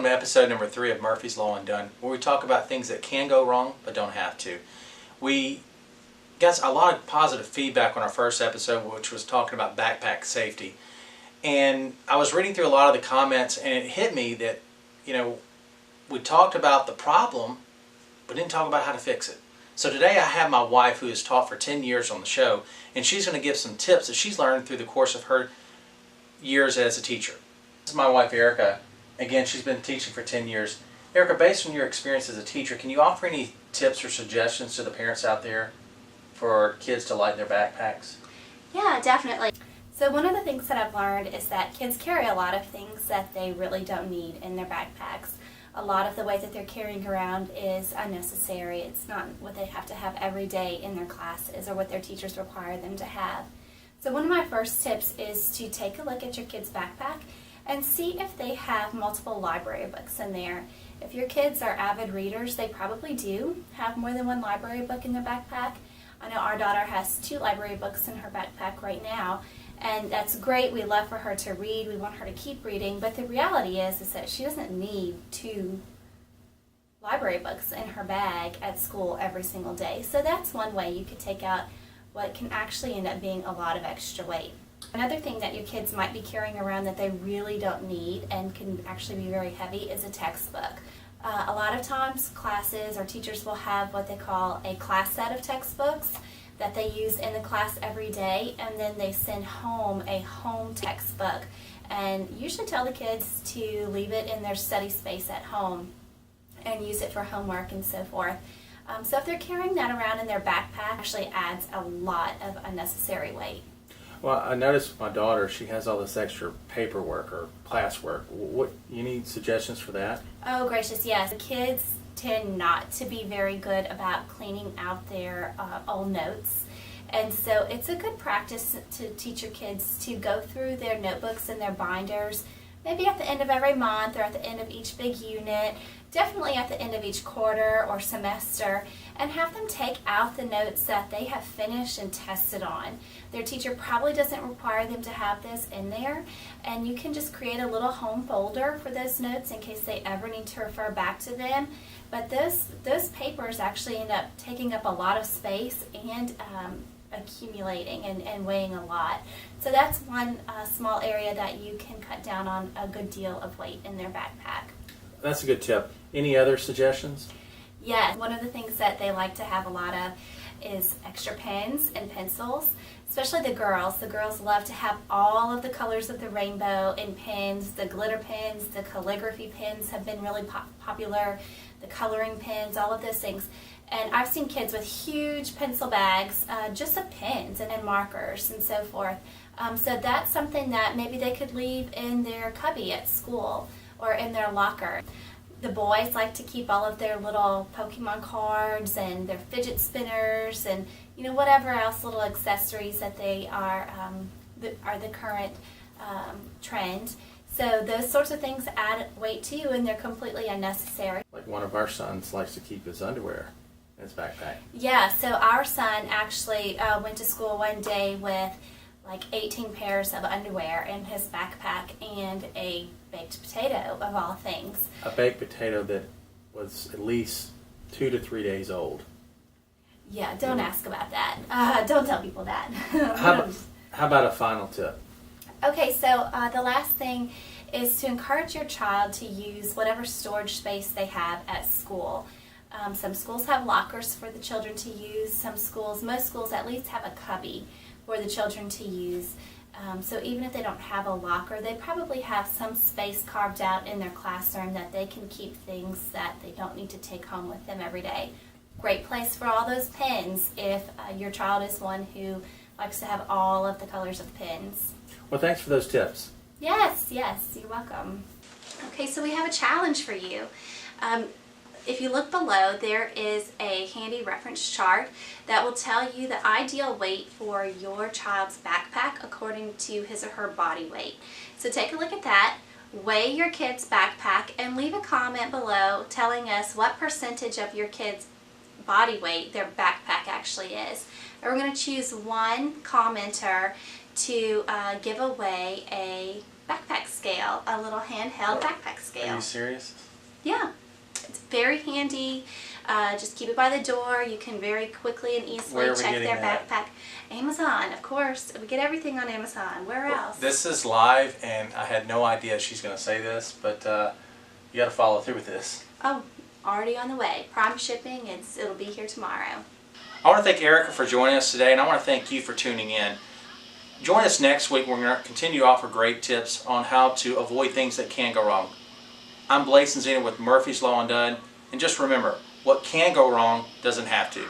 welcome to episode number 3 of Murphy's Law Undone, where we talk about things that can go wrong but don't have to. We got a lot of positive feedback on our first episode, which was talking about backpack safety. And I was reading through a lot of the comments, and it hit me that, we talked about the problem, but didn't talk about how to fix it. So today I have my wife, who has taught for 10 years on the show, and she's going to give some tips that she's learned through the course of her years as a teacher. This is my wife, Erica. Again, she's been teaching for 10 years. Erica, based on your experience as a teacher, can you offer any tips or suggestions to the parents out there for kids to lighten their backpacks? Yeah, definitely. So one of the things that I've learned is that kids carry a lot of things that they really don't need in their backpacks. A lot of the weight that they're carrying around is unnecessary. It's not what they have to have every day in their classes or what their teachers require them to have. So one of my first tips is to take a look at your kid's backpack and see if they have multiple library books in there. If your kids are avid readers, they probably do have more than one library book in their backpack. I know our daughter has 2 library books in her backpack right now, and that's great. We love for her to read. We want her to keep reading, but the reality is that she doesn't need 2 library books in her bag at school every single day. So that's one way you could take out what can actually end up being a lot of extra weight. Another thing that your kids might be carrying around that they really don't need and can actually be very heavy is a textbook. A lot of times classes or teachers will have what they call a class set of textbooks that they use in the class every day, and then they send home a home textbook and usually tell the kids to leave it in their study space at home and use it for homework and so forth. So if they're carrying that around in their backpack, it actually adds a lot of unnecessary weight. Well, I noticed with my daughter, she has all this extra paperwork or classwork. What, you need suggestions for that? Oh, gracious, yes. Kids tend not to be very good about cleaning out their old notes. And so it's a good practice to teach your kids to go through their notebooks and their binders, maybe at the end of every month or at the end of each big unit, definitely at the end of each quarter or semester, and have them take out the notes that they have finished and tested on. Their teacher probably doesn't require them to have this in there, and you can just create a little home folder for those notes in case they ever need to refer back to them. But those papers actually end up taking up a lot of space and accumulating and weighing a lot. So that's one small area that you can cut down on a good deal of weight in their backpack. That's a good tip. Any other suggestions? Yeah, one of the things that they like to have a lot of is extra pens and pencils, especially the girls. The girls love to have all of the colors of the rainbow in pens. The glitter pens, the calligraphy pens have been really popular, the coloring pens, all of those things. And I've seen kids with huge pencil bags just of pens and markers and so forth. So that's something that maybe they could leave in their cubby at school or in their locker. The boys like to keep all of their little Pokemon cards and their fidget spinners and whatever else little accessories that they are the current trend. So those sorts of things add weight to you, and they're completely unnecessary. Like one of our sons likes to keep his underwear in his backpack. Yeah, so our son actually went to school one day with like 18 pairs of underwear in his backpack and a baked potato, of all things. A baked potato that was at least 2 to 3 days old. Yeah, don't ask about that. Don't tell people that. How about a final tip? Okay, so the last thing is to encourage your child to use whatever storage space they have at school. Some schools have lockers for the children to use. Most schools at least have a cubby for the children to use. So even if they don't have a locker, they probably have some space carved out in their classroom that they can keep things that they don't need to take home with them every day. Great place for all those pens if your child is one who likes to have all of the colors of pens. Well, thanks for those tips. Yes, you're welcome. Okay, so we have a challenge for you. If you look below, there is a handy reference chart that will tell you the ideal weight for your child's backpack according to his or her body weight. So take a look at that, weigh your kid's backpack, and leave a comment below telling us what percentage of your kid's body weight their backpack actually is. And we're going to choose one commenter to give away a backpack scale, a little handheld backpack Are scale. you serious? Yeah, it's very handy. Just keep it by the door. You can very quickly and easily Where are we check getting their that? backpack. Amazon, of course. We get everything on Amazon. Where else? This is live, and I had no idea she's going to say this, but you got to follow through with this. Oh, already on the way. Prime shipping. It'll be here tomorrow. I want to thank Erica for joining us today, and I want to thank you for tuning in. Join us next week. We're going to continue to offer great tips on how to avoid things that can go wrong. I'm Blase with Murphy's Law Undone, and just remember, what can go wrong doesn't have to.